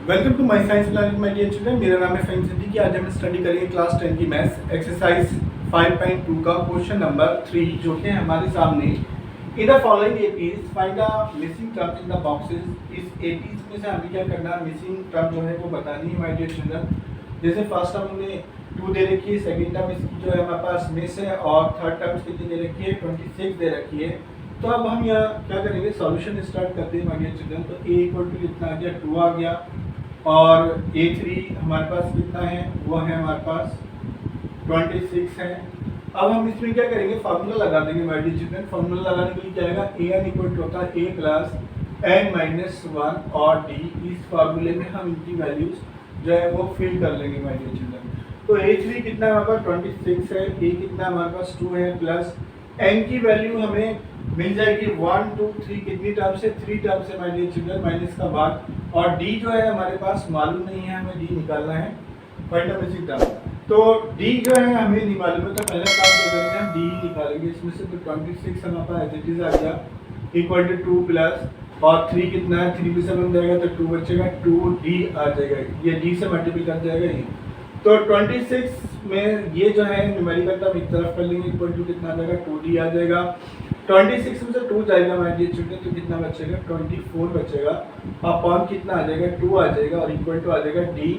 Welcome to my science planning my dear children. मेरा नाम है फहीम सिद्दीकी। आज हम स्टडी करेंगे क्लास 10 की मैथ्स एक्सरसाइज 5.2 का क्वेश्चन नंबर 3 जो कि हमारे सामने in the following APs find the missing term in the boxes. इस एपीज में से हमें क्या करना है, मिसिंग टर्म जो है वो बतानी है माय डियर चिल्ड्रन। जैसे फर्स्ट टर्म हमने 2 दे रखी है, सेकंड टर्म इसकी जो है हमारे पास मिस है और थर्ड टर्म कितनी दे रखी है 26 दे रखी है। तो अब हम यहाँ क्या करेंगे, सॉल्यूशन स्टार्ट करते हैं माय डियर चिल्ड्रन। तो a इक्वल टू कितना आ गया, 2 आ गया और a3 हमारे पास कितना है, वो है हमारे पास 26 है। अब हम इसमें क्या करेंगे, फार्मूला लगा देंगे माय डियर चिल्ड्रन। फार्मूला लगाने के लिए क्या आएगा, an इक्वल टू होता है a प्लस n माइनस 1 और d। इस फार्मूले में हम इनकी वैल्यूज जो है वो फिल कर लेंगे माय डियर चिल्ड्रन। तो a3 कितना है हमारे पास 26 है, a कितना हमारे पास 2 है, प्लस n की वैल्यू हमें मिल जाएगी 1 2 3 कितनी टर्म से, 3 टर्म से माय डियर चिल्ड्रन, माइनस का बाद। और d जो है हमारे पास मालूम नहीं है, हमें d निकालना है फाइंड द मिसिंग टर्म। तो d जो है हमें नहीं मालूम है, तो पहले काम क्या करेंगे, हम d निकालेंगे इसमें से। तो 26 हमारे पास एज इट इज आ गया इक्वल टू 2 प्लस और 3 कितना है, 3 भी से बन जाएगा तो 2 बचेगा, 2d आ जाएगा, ये d से मल्टीप्लाई कर जाएगा ये। तो 26 में ये जो है न्यूमेरिकल टर्म एक तरफ कर लेंगे, इक्वल टू कितना आ जाएगा, 2d आ जाएगा। 26 में से 2 जाएगा माय डियर चिल्ड्रन, तो कितना बचेगा, 24 बचेगा। अपॉन कितना आ जाएगा, 2 आ जाएगा और इक्वल टू आ जाएगा d।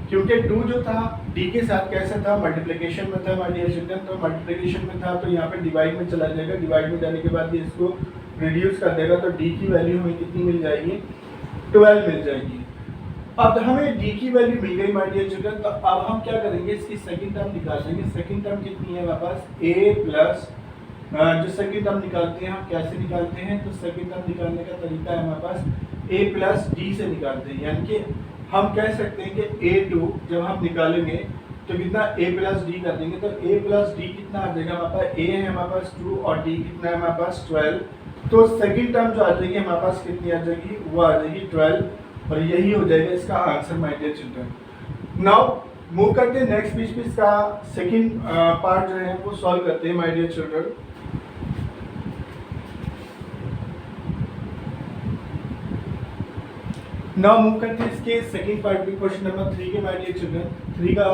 क्योंकि 2 जो था d के साथ कैसे था, मल्टीप्लिकेशन में था माय डियर चिल्ड्रन। तो मल्टीप्लिकेशन में था तो यहाँ पे डिवाइड में चला जाएगा, डिवाइड में जाने के बाद ये इसको रिड्यूस कर देगा। तो d की वैल्यू हमें कितनी मिल जाएगी, 12 मिल जाएगी। अब हमें d की वैल्यू मिल गई माय डियर चिल्ड्रन। तो अब हम क्या करेंगे, इसकी सेकंड टर्म निकाल लेंगे। सेकंड टर्म कितनी है हमारे पास, a प्लस जो सेकंड टर्म निकालते हैं हम कैसे निकालते हैं, तो सेकंड टर्म निकालने का तरीका है हमारे पास a प्लस डी से निकालते हैं। यानी कि हम कह सकते हैं कि a2 जब हम निकालेंगे तो कितना a प्लस डी कर देंगे। तो a प्लस डी कितना आ जाएगा हमारे पास, a है हमारे पास 2 और d कितना है हमारे पास 12। तो सेकंड टर्म जो आ जाएगी हमारे पास कितनी आ जाएगी, वो आ जाएगी 12 और यही हो जाएगा इसका answer my dear children. Now move करते हैं नेक्स्ट पेज पे, इसका सेकंड पार्ट जो है वो सॉल्व करते हैं my dear children. Now move करते हैं इसके सेकंड पार्ट पे, क्वेश्चन नंबर 3 के माय डियर चिल्ड्रन। 3 का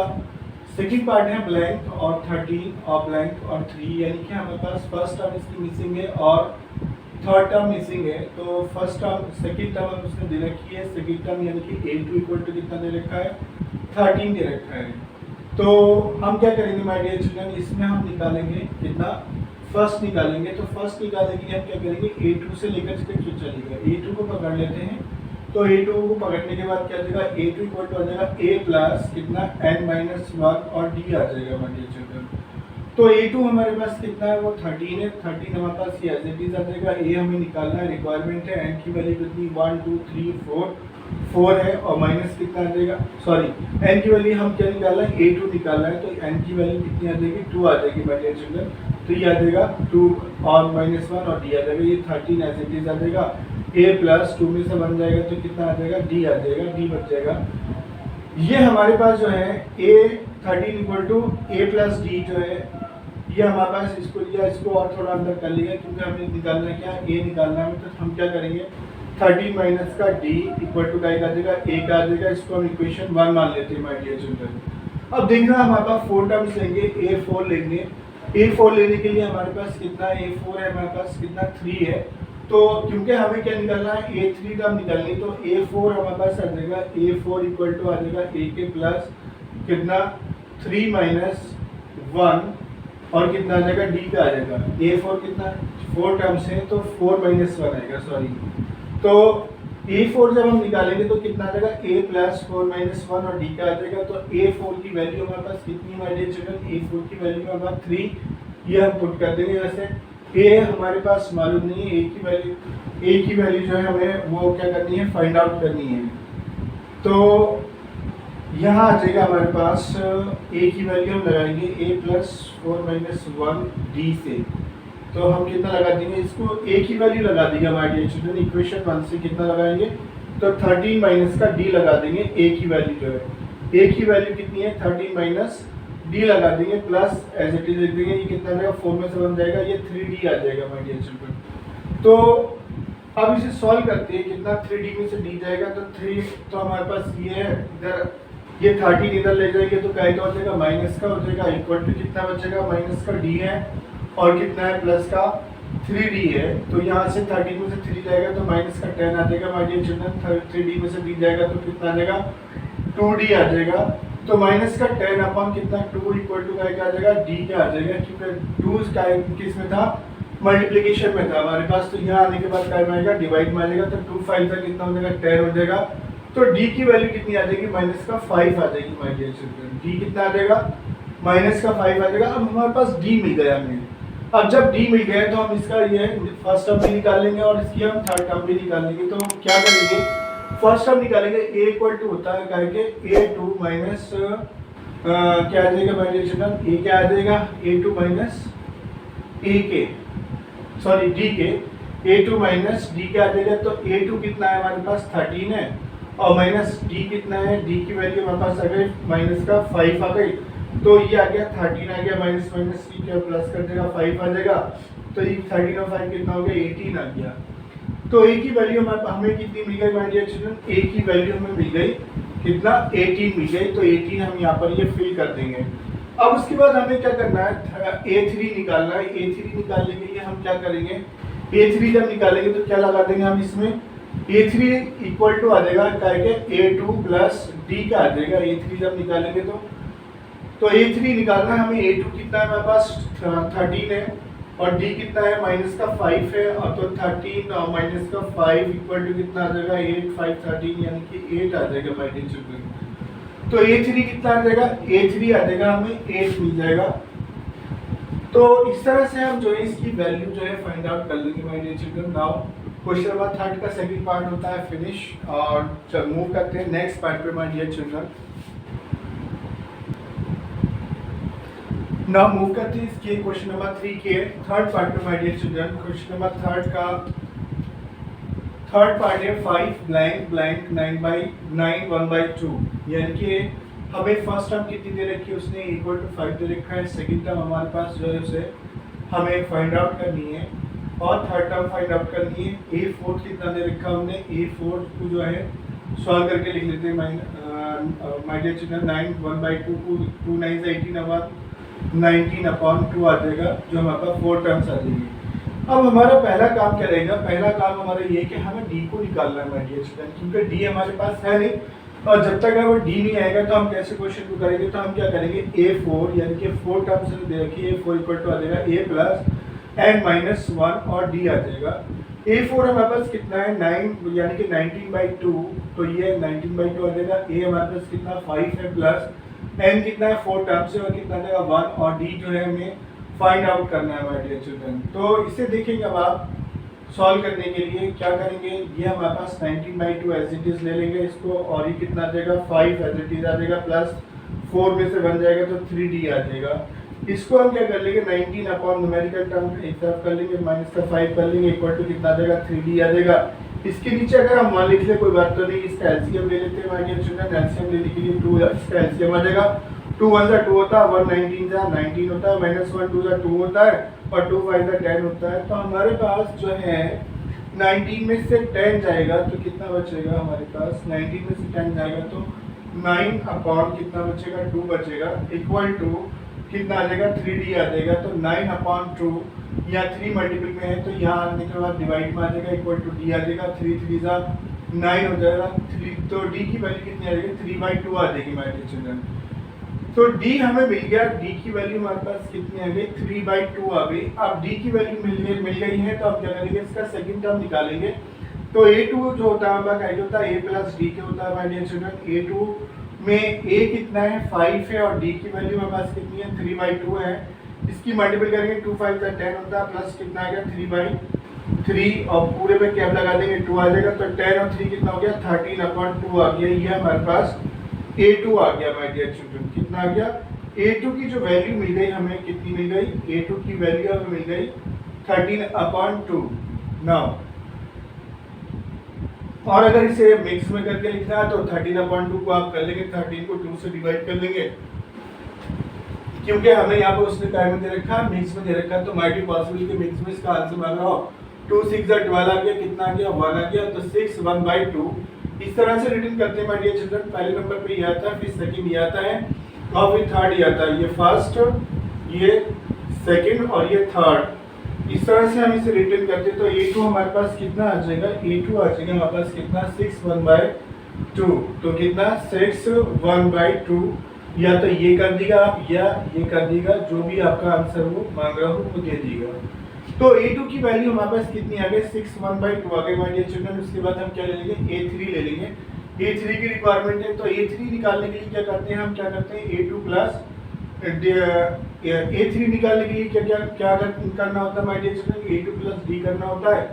सेकंड पार्ट है ब्लैंक और 13 और ब्लैंक और 3, यानी कि हमारे पास फर्स्ट टर्म इसकी मिसिंग है और थर्ड टर्म मिसिंग है। तो फर्स्ट टर्म सेकंड टर्म हम उसने दे रखी है, सेकंड टर्म यानी कि a2 इक्वल टू कितना दे रखा है, 13 दे रखा है। तो हम क्या करेंगे माय डियर चिल्ड्रन, इसमें हम निकालेंगे कितना, फर्स्ट निकालेंगे। तो फर्स्ट निकालने के लिए हम क्या करेंगे, a2 से लेकर के चलेगा, a2 को पकड़ लेते हैं। तो a2 को पकड़ने के बाद क्या आ जाएगा, a2 इक्वल टू आ जाएगा a प्लस कितना n माइनस 1 और d आ जाएगा माय डियर चिल्ड्रन। तो a2 हमारे पास कितना है, वो 13 है, 13 हमारे पास ये एज इट इज आ जाएगा। a हमें निकालना है, रिक्वायरमेंट है, n की वैल्यू कितनी 1 2 3 4 है और माइनस कितना आ जाएगा, सॉरी n की वैल्यू हम क्या निकालना है, a2 निकालना है। तो n की वैल्यू कितनी आ जाएगी, 2 आ जाएगी माय डियर चिल्ड्रन। तो ये आ जाएगा 2 और माइनस 1 और d आ जाएगा, ये 13 एज इट इज आ जाएगा। a प्लस 2 में से बन जाएगा तो कितना आ जाएगा, d आ जाएगा, d बच जाएगा। ये हमारे पास जो है a 13 equal to a plus D जो है ये हमारे पास, इसको लिया, इसको और थोड़ा अंदर कर लिया क्योंकि हमें निकालना क्या है, a निकालना है। तो हम क्या करेंगे, 13 माइनस का d इक्वल टू का आ जाएगा, a का आ जाएगा। इसको हम इक्वेशन 1 मान लेते हैं माय डियर चिल्ड्रन। अब देखना हमारे पास 4 टर्म्स लेंगे, a4 लेंगे। a4 लेने के लिए हमारे पास कितना है, a4 है हमारे पास कितना 3 है। तो क्योंकि हमें क्या निकालना है, a3 टर्म निकालनी, तो a4 हमारे पास आ जाएगा, a4 इक्वल टू आ जाएगा a के प्लस कितना 3 माइनस 1 और कितना आ जाएगा, d का आ जाएगा। a4 कितना 4 टर्म्स है तो 4 माइनस 1 आएगा, सॉरी। तो a4 जब हम निकालेंगे तो कितना आ जाएगा, a प्लस 4 माइनस 1 और d का आ जाएगा। तो a4 की वैल्यू हमारे पास कितनी हमारे डियर चिल्ड्रन, a4 की वैल्यू हमारे पास 3, ये हम पुट कर देंगे। वैसे a हमारे पास मालूम नहीं है, a की वैल्यू जो है हमें वो क्या करनी है, फाइंड आउट करनी है। तो यहाँ आ जाएगा हमारे पास a की वैल्यू हम लगाएंगे a प्लस 4 माइनस 1 d से। तो हम कितना लगा देंगे, इसको a की वैल्यू लगा देंगे हमारे डियर चिल्ड्रन। इक्वेशन 1 से कितना लगाएंगे, तो 13 माइनस का d लगा देंगे। a की वैल्यू जो है, a की वैल्यू कितनी है, 13 माइनस d लगा देंगे, प्लस एज इट इज लिख देंगे। ये कितना रहेगा, 4 में से बन जाएगा, ये 3d आ जाएगा माय डियर चिल्ड्रन। तो अब इसे सॉल्व करते हैं, कितना 3d में से d जाएगा तो 3, तो हमारे पास ये है, इधर ये 13 इधर ले जाएंगे तो क्या हो जाएगा, माइनस का हो जाएगा, इक्वल टू कितना बचेगा, माइनस का d है और कितना है, प्लस का 3d है। तो यहाँ से 13 में से 3 जाएगा तो माइनस का 10 आ जाएगा माय डियर चिल्ड्रन, 3d में से d जाएगा तो कितना आ जाएगा, 2d आ जाएगा। तो माइनस का 10 अपॉन कितना 2 इक्वल टू क्या आ जाएगा, d क्या आ जाएगा, क्योंकि 2 का किस में था, मल्टीप्लिकेशन में था हमारे पास। तो यहाँ आने के बाद क्या आएगा, डिवाइड में आ जाएगा, तो 2 5 का कितना हो जाएगा, 10 हो जाएगा। तो d की वैल्यू कितनी आ जाएगी, माइनस का 5 आ जाएगी माय डियर चिल्ड्रन, d कितना आ जाएगा, माइनस का 5 आ जाएगा। अब हमारे पास d मिल गया हमें। अब जब d मिल गया तो हम इसका ये फर्स्ट टर्म भी निकाल लेंगे और इसकी हम थर्ड टर्म भी निकाल लेंगे। तो क्या करेंगे, फर्स्ट टर्म निकालेंगे, a इक्वल टू होता है करके a2 माइनस क्या आ जाएगा माय डियर चिल्ड्रन, a क्या आ जाएगा, a2 minus a sorry d के, a2 माइनस d क्या आ जाएगा। तो a2 कितना है हमारे पास 13 है और माइनस d कितना है, d की वैल्यू हमारे पास आ गई माइनस का 5 आ गई। तो ये आ गया 13 आ गया, माइनस माइनस c क्या प्लस कर देगा 5 आ जाएगा। तो ये 13 और 5 कितना हो गया, 18 आ गया। तो a की वैल्यू हमें कितनी मिल गई माय डियर चिल्ड्रन, a की वैल्यू हमें मिल गई कितना, 18 मिल गई। तो 18 हम यहाँ पर ये फिल कर देंगे। अब उसके बाद हमें क्या करना है, a3 निकालना है। a3 निकालने के लिए हम क्या करेंगे, a3 जब निकालेंगे तो क्या लगा देंगे हम इसमें, a3 इक्वल टू आ जाएगा करके a2 प्लस d का आ जाएगा। a3 जब निकालेंगे तो a3 निकालना है हमें, a2 कितना है हमारे पास 13 है और d कितना है माइनस का 5 है। और तो 13 और माइनस का 5 इक्वल टू कितना आ जाएगा, 8 5 13 यानी कि 8 आ जाएगा माय डियर चिल्ड्रन। तो a3 कितना आ जाएगा, a3 आ जाएगा हमें 8 मिल जाएगा। तो इस तरह से हम जो है इसकी वैल्यू जो है फाइंड आउट कर लेंगे my dear children. Now question number 3 का सेकंड पार्ट होता है फिनिश, और चल मूव करते हैं नेक्स्ट पार्ट पे my dear children. Now move करते हैं इसके क्वेश्चन नंबर 3 के थर्ड पार्ट पे my dear children. Question number 3 का थर्ड पार्ट है 5 ब्लैंक ब्लैंक 9/9 1/2, यानी कि हमें फर्स्ट टर्म कितनी दे रखी है, उसने इक्वल टू 5 दे रखा है। सेकंड टर्म हमारे पास जो है उसे हमें फाइंड आउट करनी है और थर्ड टर्म फाइंड आउट करनी है। a4 कितना दे रखा हमने, a4 को जो है सॉल्व करके लिख लेते हैं माय डियर चिल्ड्रन। 9 1/2 2 9 18 19 अपॉन 2 आ जाएगा, जो हमारे पास 4 टर्म्स आ जाएगी। अब हमारा पहला काम क्या रहेगा, पहला काम हमारा ये कि हमें d को निकालना है माय डियर चिल्ड्रन, क्योंकि d हमारे पास है नहीं और जब तक वो d नहीं आएगा तो हम कैसे क्वेश्चन को करेंगे। तो हम क्या करेंगे, a4 यानी कि 4 टर्म्स दे रखी है, a4 इक्वल टू आ जाएगा a प्लस n माइनस 1 और d आ जाएगा। a4 हमारे पास कितना है 9 यानी कि 19/2, तो ये 19/2 आ जाएगा। a हमारे पास कितना 5 है प्लस n कितना है 4 टर्म्स है और कितना आ जाएगा 1, और d जो है हमें फाइंड आउट करना है माय डियर चिल्ड्रन। तो इसे देखेंगे अब आप सॉल्व करने के लिए क्या करेंगे, ये हमारे पास 19/2 एज इट इज ले लेंगे इसको, और ये कितना आ जाएगा 5 एज इट इज आ जाएगा, प्लस 4 में से 1 जाएगा तो 3d आ जाएगा। इसको हम क्या कर लेंगे 19 अपॉन न्यूमेरिकल टर्म एक तरफ कर लेंगे, माइनस का 5 कर लेंगे, इक्वल टू कितना आ जाएगा 3d आ जाएगा। इसके नीचे अगर हम 1 लिख ले कोई बात तो नहीं, इसका एलसीएम ले लेते हैं माय डियर चिल्ड्रन। एलसीएम लेने के लिए 2 इसका एलसीएम आ जाएगा, 2 1 2 होता है, 1 19 19 होता है, माइनस 1 2 2 होता है और 2 5 10 होता है। तो हमारे पास जो है 19 में से 10 जाएगा तो कितना बचेगा हमारे पास, 19 में से 10 जाएगा तो 9 अपॉन कितना बचेगा 2 बचेगा, इक्वल टू कितना आ जाएगा 3d आ जाएगा। तो 9 अपॉन 2 या 3 मल्टीपल में है तो यहाँ आने के बाद डिवाइड में आ जाएगा, इक्वल टू d आ जाएगा, 3 3 जा 9 हो जाएगा 3, तो d की वैल्यू कितनी आ जाएगी 3/2 आ जाएगी माय डियर चिल्ड्रन। तो d हमें मिल गया, d की वैल्यू हमारे पास कितनी आ गई 3/2 आ गई। अब d की वैल्यू मिल गई है तो अब क्या करेंगे, इसका सेकंड टर्म निकालेंगे। तो a2 जो होता है हमारा क्या होता है a प्लस d के होता है माय डियर चिल्ड्रन। a2 में a कितना है 5 है और d की वैल्यू हमारे पास कितनी है 3/2 है। इसकी मल्टीपल करेंगे 2 5 10 होता है, प्लस कितना आ गया 3/3 और पूरे पे कैप लगा देंगे 2 आ जाएगा। तो 10 और 3 कितना हो गया 13/2 आ गया। ये हमारे पास a2 आ गया माय डियर चिल्ड्रन। कितना आ गया, a2 की जो वैल्यू मिल गई हमें कितनी मिल गई, a2 की वैल्यू हमें मिल गई 13/2। नाउ और अगर इसे मिक्स में करके लिखना है तो 13/2 को आप कर लेंगे, 13 को 2 से डिवाइड कर लेंगे, क्योंकि हमें यहाँ पर उसने क्या में दे रखा है मिक्स में दे रखा है। तो माइट बी पॉसिबल कि मिक्स में इसका आंसर मांग रहा हो 2 6 12 आ गया, कितना आ गया 1 आ गया, तो 6 1/2 इस तरह से रिटर्न करते हैं माय डियर चिल्ड्रन। पहले नंबर पे ये आता है, फिर सेकंड ये आता है और फिर थर्ड ये आता है। ये फर्स्ट, ये सेकंड और ये थर्ड, इस तरह से हम इसे रिटर्न करते हैं। तो A2 हमारे पास कितना आ जाएगा, A2 आ जाएगा हमारे पास कितना 6 1/2, तो कितना 6 1/2, या तो ये कर दीजिएगा आप या ये कर दीजिएगा, जो भी आपका आंसर वो मांग रहा हो वो दे दीजिएगा। तो A2 की वैल्यू हमारे पास कितनी आ गई, 6 1/2 आ गई माय डियर चिल्ड्रन। उसके बाद हम क्या ले लेंगे, A3 ले लेंगे। A3 की रिक्वायरमेंट है, तो A3 निकालने के लिए क्या करते हैं, हम क्या करते हैं A2 प्लस A3 निकालने के लिए क्या करना होता है my dear children, A2 plus D करना होता है।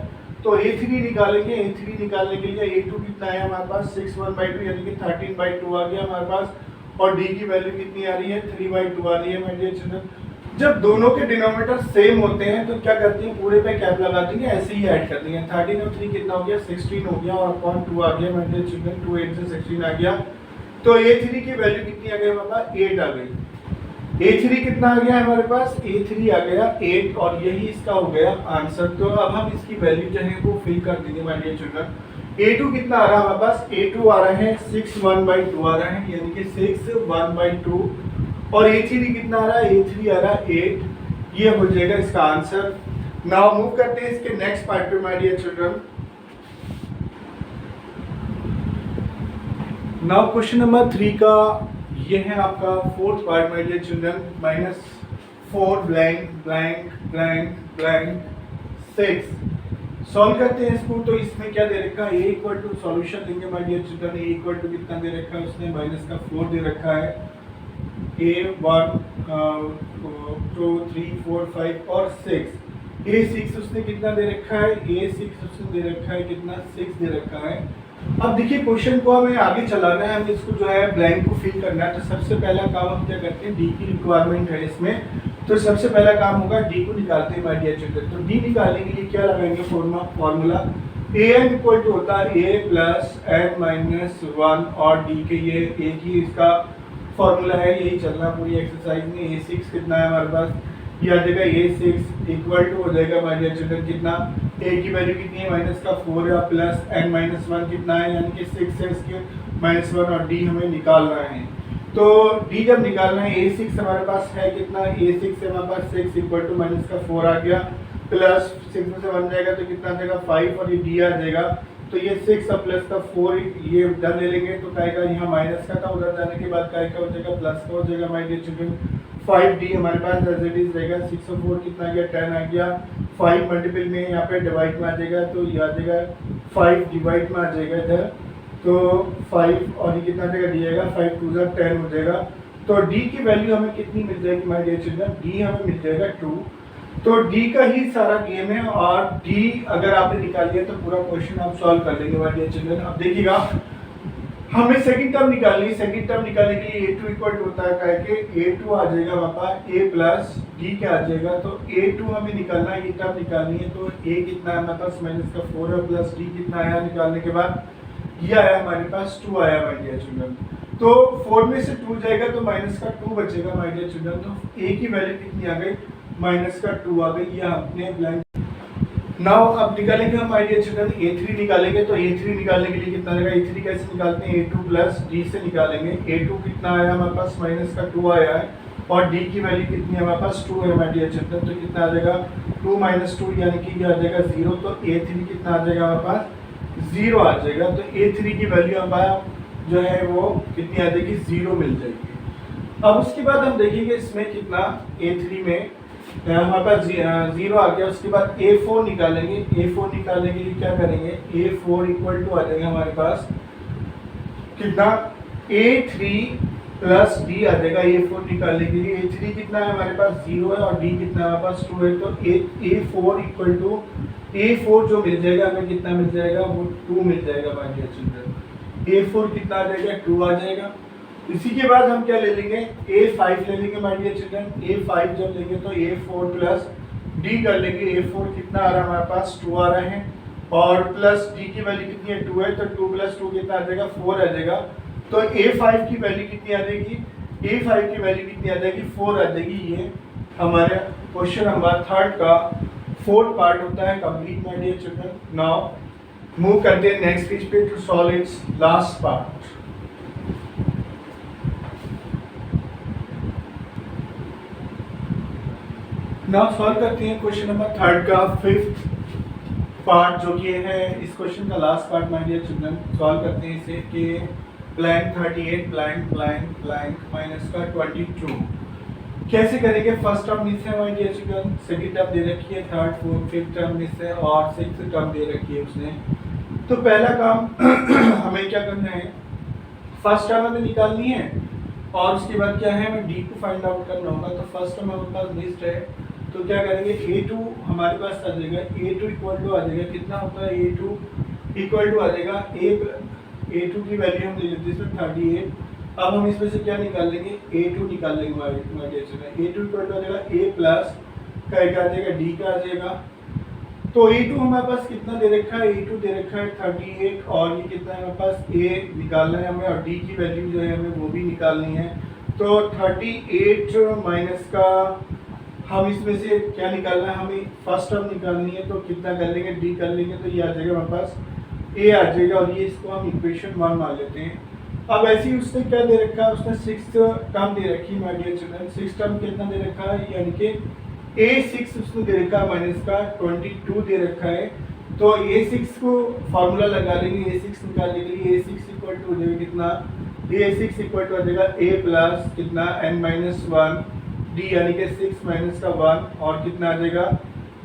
तो A3 निकालेंगे, A3 निकालने के लिए A2 कितना है हमारे पास 6 1/2 यानी कि 13/2 आ गया हमारे पास, और D की वैल्यू कितनी आ रही है 3/2 आ रही है माय डियर चिल्ड्रन। जब दोनों के डिनोमिनेटर सेम होते हैं तो क्या करते हैं, पूरे पे कैप लगा देंगे, ऐसे ही ऐड कर देंगे। 13 और 3 कितना हो गया 16 हो गया, और अपॉन 2 आ गया माय डियर चिल्ड्रन, 2 8 से 16 आ गया। तो A3 की वैल्यू कितनी आ गई हमारे पास 8 आ गई। A3 कितना आ गया हमारे पास, A3 आ गया 8, और यही इसका हो गया आंसर। तो अब हम इसकी वैल्यू जो है वो फिल कर देंगे माय डियर चिल्ड्रन। A2 कितना आ रहा है हमारे पास, A2 आ रहा है 6 1/2 आ रहा है, यानी कि 6 1/2, और A3 कितना आ रहा है, A3 आ रहा है 8, ये हो जाएगा इसका आंसर। नाउ मूव करते हैं इसके नेक्स्ट पार्ट पे my dear children. Now question number 3 का ये है आपका fourth part my dear children. -4 blank blank blank blank 6 solve करते हैं इसको। तो इसमें क्या दे रखा है, A इक्वल टू सॉल्यूशन लेंगे my dear children. A equal to कितना दे रखा है उसने, -4 दे रखा है। A1 2 3 4 5 और 6, A6 उसने कितना दे रखा है, A6 उसने दे रखा है कितना 6 दे रखा है। अब देखिए क्वेश्चन को हमें आगे चलाना है, हमें इसको जो है ब्लैंक को फिल करना है। तो सबसे पहला काम हम क्या करते हैं, डी की रिक्वायरमेंट है इसमें, तो सबसे पहला काम होगा डी को निकालते हैं माय डियर चिल्ड्रन। तो डी निकालने के लिए क्या लगाएंगे फॉर्मूला, an इक्वल टू होता है a प्लस n-1, और डी के ये एक ही इसका फॉर्मूला है, यही चलना पूरी एक्सरसाइज में। A6 कितना है हमारे पास, ये आ जाएगा A6 इक्वल टू हो जाएगा माय डियर चिल्ड्रन कितना, A की वैल्यू कितनी है -4 है, प्लस n-1 कितना है यानी कि 6 है, इसके -1, और D हमें निकालना है। तो D जब निकालना है, A6 हमारे पास है कितना, A6 से हमारे पास 6 इक्वल टू -4 आ गया, प्लस 6 में से 1 जाएगा तो कितना आ जाएगा 5, और ये D आ जाएगा। तो ये 6 और प्लस का 4 ये उधर ले लेंगे, तो कहेगा यहाँ माइनस का था, उधर जाने के बाद क्या हो जाएगा प्लस का हो जाएगा माय डियर चिल्ड्रन। 5D हमारे पास एज इट इज रहेगा, 6 और 4 कितना आ गया 10 आ गया, 5 मल्टीपल में यहाँ पे डिवाइड में आ जाएगा, तो ये आ जाएगा 5 डिवाइड में आ जाएगा इधर, तो 5 और ये कितना आ जाएगा डी आएगा, 5 2 10 हो जाएगा। तो D की वैल्यू हमें कितनी मिल जाएगी माय डियर चिल्ड्रन, D हमें मिल जाएगा 2। तो D का ही सारा गेम है, और D अगर आपने निकाल लिया तो पूरा क्वेश्चन आप सॉल्व कर लेंगे माय डियर चिल्ड्रन। अब देखिएगा हमें सेकंड टर्म निकालनी है, सेकंड टर्म निकालने के लिए A2 इक्वल टू होता है करके A2 आ जाएगा वहाँ पर A प्लस D क्या आ जाएगा, तो A2 हमें निकालना है, ये टर्म निकालनी है। तो A कितना है हमारे पास -4 है, प्लस D कितना आया निकालने के बाद, ये आया हमारे पास 2 आया माय डियर चिल्ड्रन। तो 4 में से 2 जाएगा तो -2 बचेगा माय डियर चिल्ड्रन। तो A की वैल्यू कितनी आ गई, -2 आ गई, ये हमने ब्लैंक। नाउ अब निकालेंगे हम माय डियर चिल्ड्रन A3 निकालेंगे। तो A3 निकालने के लिए कितना आएगा, A3 कैसे निकालते हैं, A2 प्लस D से निकालेंगे। A2 कितना आया हमारे पास -2 आया है, और D की वैल्यू कितनी है हमारे पास 2 है माय डियर चिल्ड्रन। तो कितना आ जाएगा 2 - 2 यानी कि ये आ जाएगा 0। तो A3 कितना आ जाएगा हमारे पास 0 आ जाएगा। तो A3 की वैल्यू हमारा जो है वो कितनी आ जाएगी 0 मिल जाएगी। अब उसके बाद हम देखेंगे इसमें कितना A3 में हमारे पास 0 आ गया। उसके बाद A4 निकालेंगे। A4 निकालने के लिए क्या करेंगे, A4 इक्वल टू आ जाएगा हमारे पास कितना A3 प्लस D आ जाएगा। A4 निकालने के लिए A3 कितना है हमारे पास 0 है, और D कितना है हमारे पास 2 है। तो A4 इक्वल टू A4 जो मिल जाएगा हमें कितना मिल जाएगा, वो 2 मिल जाएगा माय डियर चिल्ड्रन। A4 कितना आ जाएगा 2 आ जाएगा। इसी के बाद हम क्या ले लेंगे, A5 ले लेंगे माय डियर चिल्ड्रन। A5 जब लेंगे तो A4 प्लस D कर लेंगे। A4 कितना आ रहा है हमारे पास 2 आ रहे हैं, और प्लस D की वैल्यू कितनी है 2 है, तो 2 + 2 कितना आ जाएगा 4 आ जाएगा। तो A5 की वैल्यू कितनी आ जाएगी, A5 की वैल्यू कितनी आ जाएगी 4 आ जाएगी। ये हमारे क्वेश्चन नंबर 3 का फोर्थ पार्ट होता है complete my dear children. Now move करते हैं नेक्स्ट पेज पे to solve its last part. Now solve करते हैं क्वेश्चन नंबर थर्ड का फिफ्थ पार्ट जो कि है इस क्वेश्चन का last part my dear children. Solve करते हैं इसे कि blank 38 blank blank blank minus का 22 कैसे करेंगे। फर्स्ट टर्म मिस है my dear children, second term दे रखी है, third fourth fifth term miss है और सिक्स्थ टर्म दे रखी है उसने। तो पहला काम हमें क्या करना है, फर्स्ट टर्म हमें निकालनी है और उसके बाद क्या है हमें डी को फाइंड आउट करना होगा। तो फर्स्ट टर्म हमारे पास मिस्ड है तो क्या करेंगे a2 हमारे पास आ जाएगा, a2 इक्वल टू आ जाएगा कितना होता है, a2 इक्वल टू आ जाएगा a2 की वैल्यू हम ले लेते हैं इसमें 38। अब हम इसमें से क्या निकाल लेंगे, a2 निकाल लेंगे हमारे केस में। a2 इक्वल टू आ जाएगा a प्लस का एक आ जाएगा d का आ जाएगा। तो a2 हमारे पास कितना दे रखा है, a2 दे रखा है 38 और ये कितना है हमारे पास a निकालना है हमें और d की वैल्यू जो है हमें वो भी निकालनी है। तो 38 माइनस का हम इसमें से क्या निकालना है, हमें फर्स्ट टर्म निकालनी है। तो कितना कर लेंगे, डी कर लेंगे तो ये आ जाएगा हमारे पास ए आ जाएगा और ये इसको हम इक्वेशन 1 मान लेते हैं। अब ऐसे ही उसने क्या दे रखा है, उसने सिक्स टर्म दे रखी है my dear children. Six term कितना दे रखा है, यानी कि a6 उसने दे रखा है माइनस का 22 दे रखा है। तो a6 को फार्मूला लगा लेंगे, a6 निकालने के लिए a6 इक्वल टू हो जाएगा कितना, a6 इक्वल टू आ जाएगा a प्लस कितना n-1 d यानी कि 6 माइनस का 1 और कितना आ जाएगा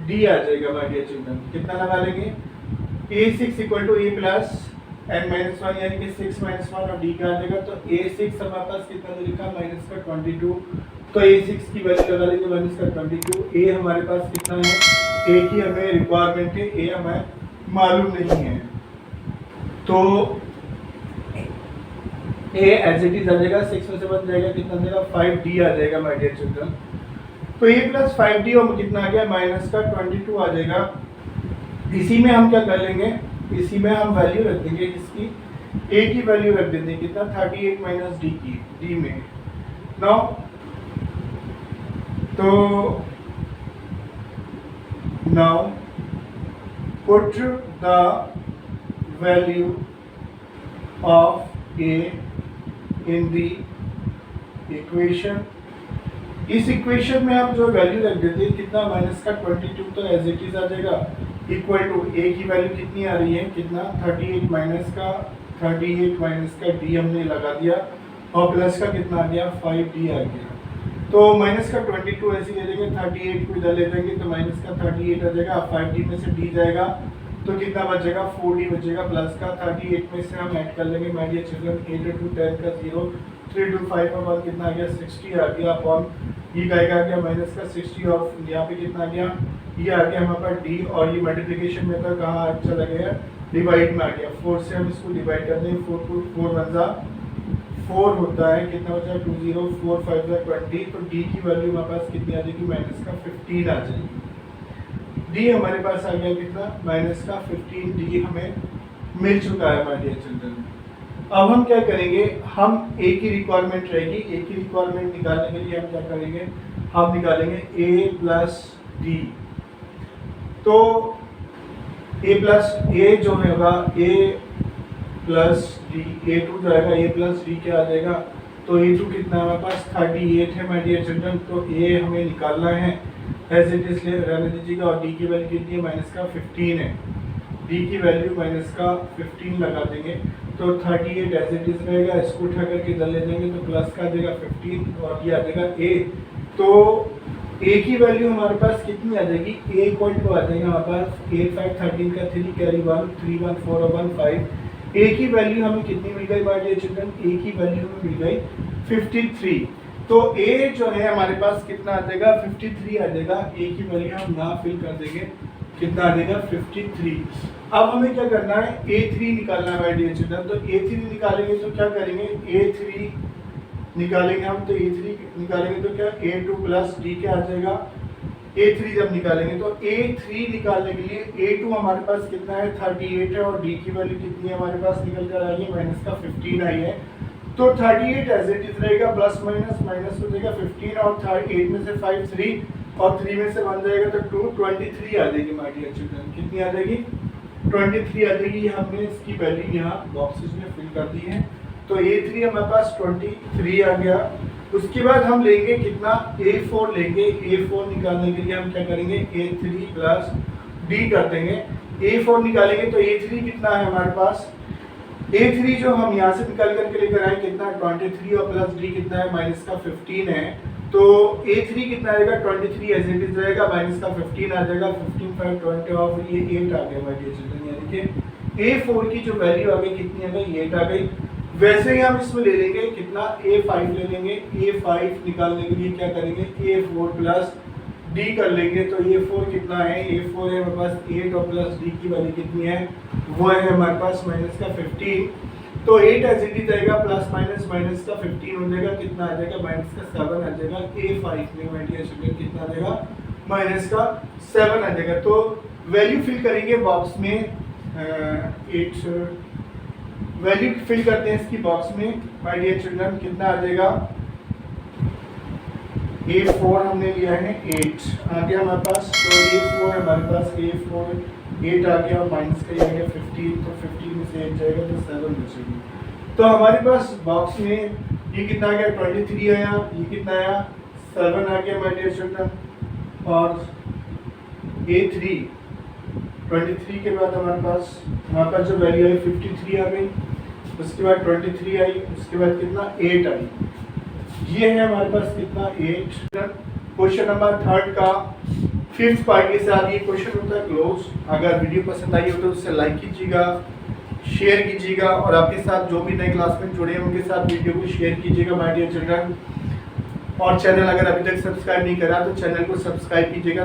d आ जाएगा माय डियर चिल्ड्रन। कितना लगा लेंगे, a6 equal to a plus n-1 यानी कि 6 माइनस 1 और d का आ जाएगा। तो a6 हमारे पास कितना दे रखा है माइनस का 22। तो a6 की वैल्यू लगा लेंगे माइनस का 22। a हमारे पास कितना है, a की हमें रिक्वायरमेंट है, a हमें मालूम नहीं है। तो a एज इट इज आ जाएगा, 6 में से बन जाएगा कितना आ जाएगा 5d आ जाएगा माय डियर चिल्ड्रन। तो a प्लस 5d और कितना आ गया माइनस का 22 आ जाएगा। इसी में हम क्या कर लेंगे, इसी में हम वैल्यू रख देंगे इसकी, a की वैल्यू रख देंगे कितना 38 माइनस d की, d में। नाउ तो now put the value of a in the equation. इस इक्वेशन में हम जो वैल्यू रख देते हैं कितना माइनस का 22 तो एज इट इज आ जाएगा इक्वल टू a की वैल्यू कितनी आ रही है कितना 38 माइनस का d हमने लगा दिया और प्लस का कितना आ गया 5d आ गया। तो माइनस का 22 ऐसे ले लेंगे, 38 को इधर ले जाएंगे तो माइनस का 38 आ जाएगा, 5d में से d जाएगा तो कितना बचेगा 4d बचेगा प्लस का 38 में से हम ऐड कर लेंगे माय डियर चिल्ड्रन 8 टू 10 का 0 3 टू 5 का 1 कितना आ गया 60 आ गया अपॉन ये का आ गया माइनस का 60 और यहाँ पे कितना आ गया ये आ गया हमारे पास d और ये मल्टीप्लिकेशन मेथड कहाँ अच्छा लगेगा डिवाइड में आ गया। 4 से हम इसको डिवाइड कर देंगे, 4 को 4 1 जा 4 होता है, कितना बचा 2 0 4 5 जा 20। तो d की वैल्यू हमारे पास कितनी आ जाएगी माइनस का 15 आ जाएगी। d हमारे पास आ गया कितना माइनस का 15, d हमें मिल चुका है माय डियर चिल्ड्रन। अब हम क्या करेंगे, हम a की रिक्वायरमेंट रहेगी, a की रिक्वायरमेंट निकालने के लिए हम क्या करेंगे, हम निकालेंगे a प्लस d। तो a प्लस a जो होगा a प्लस d, a2 जो आएगा a प्लस d क्या आ जाएगा। तो a2 कितना हमारे पास 38 है माय डियर चिल्ड्रन। तो a हमें निकालना है एज इट इज रहने दीजिएगा और d की वैल्यू कितनी है माइनस का 15 है, d की वैल्यू माइनस का 15 लगा देंगे तो 38 एज इट इज रहेगा, इसको उठा करके इधर ले जाएंगे तो प्लस का आ जाएगा 15 और ये आ जाएगा a। तो a की वैल्यू हमारे पास कितनी आ जाएगी, a इक्वल टू आ जाएगा हमारे पास 8 5 13 का 3 कैरी 1 3 1 4 और 1 5। a की वैल्यू हमें कितनी मिल गई माय डियर चिल्ड्रन, a की वैल्यू हमें मिल गई 53। तो a जो है हमारे पास कितना आ जाएगा 53 आ जाएगा, a की वैल्यू हम यहाँ फिल कर देंगे कितना आ जाएगा 53। अब हमें क्या करना है a3 निकालना है माय डियर चिल्ड्रन। तो a3 निकालेंगे तो क्या करेंगे, a3 निकालेंगे हम तो a3 निकालेंगे तो क्या a2 प्लस d क्या आ जाएगा। a3 जब निकालेंगे तो a3 निकालने के लिए a2 हमारे पास कितना है 38 है और d की वैल्यू कितनी है हमारे पास निकल कर आई है माइनस का 15 आई है। तो 38 एज इट इज रहेगा, प्लस माइनस माइनस हो जाएगा 15 और 8 में से 5 3 और 3 में से 1 जाएगा तो 2, 23 आ जाएगी माय डियर चिल्ड्रन। कितनी आ जाएगी? 23 आ जाएगी। हमने इसकी वैल्यू यहाँ बॉक्सेस में फिल कर दी है। तो A3 हमारे पास 23 आ गया। उसके बाद हम लेंगे कितना? A4 लेंगे। A4 निकालने के लिए हम क्या करेंगे? A3 प्लस D कर देंगे। A4 निकालेंगे तो A3 कितना है हमारे पास? A3 जो हम यहाँ से निकाल करके लेकर आए कितना? 23 और प्लस D कितना है? माइनस का 15 है। तो A3 कितना आएगा? 23 एज इट इज रहेगा, माइनस का 15 आ जाएगा। 15 5 20 और ये 8 आ गया माय डियर चिल्ड्रन। यानी कि A4 की जो वैल्यू आ गई कितनी आ गई? 8 आ गई। वैसे ही हम इसमें ले लेंगे कितना? A5 ले लेंगे। A5 निकालने के लिए क्या करेंगे? A4 प्लस D कर लेंगे। तो A4 कितना है? A4 है हमारे पास 8 और प्लस D की वैल्यू कितनी है? वो है हमारे पास माइनस का 15। तो 8 एज इट इज आएगा, प्लस माइनस माइनस का 15 हो जाएगा। कितना आ जाएगा? माइनस का 7 आ जाएगा। A5 में माय डियर चिल्ड्रन कितना आ जाएगा? माइनस का 7 आ जाएगा। तो वैल्यू फिल करेंगे बॉक्स में। 8 वैल्यू फिल करते हैं इसकी बॉक्स में माय डियर चिल्ड्रन। कितना आ जाएगा? A4 हमने लिया है 8 आ गया हमारे पास। तो A4 हमारे पास A4 8 आ गया, माइनस का आ गया 15। तो 15 में से 8 जाएगा तो 7 बचेगी। तो हमारे पास बॉक्स में ये कितना आ गया? 23 आया। ये कितना आया? 7 आ गया माय डियर चिल्ड्रन। और A3 23 के बाद हमारे पास जो वैल्यू आई 53 आ गई। उसके बाद 23 आई। उसके बाद कितना? 8 आई। ये है हमारे पास कितना? 8। क्वेश्चन नंबर 3 का 5th पार्ट के साथ ये क्वेश्चन होता है क्लोज। अगर वीडियो पसंद आई हो तो उससे लाइक कीजिएगा, शेयर कीजिएगा और आपके साथ जो भी नए क्लासमेट जुड़े हैं उनके साथ वीडियो को शेयर कीजिएगा माय डियर चिल्ड्रन। और चैनल अगर अभी तक सब्सक्राइब नहीं करा तो चैनल को सब्सक्राइब कीजिएगा।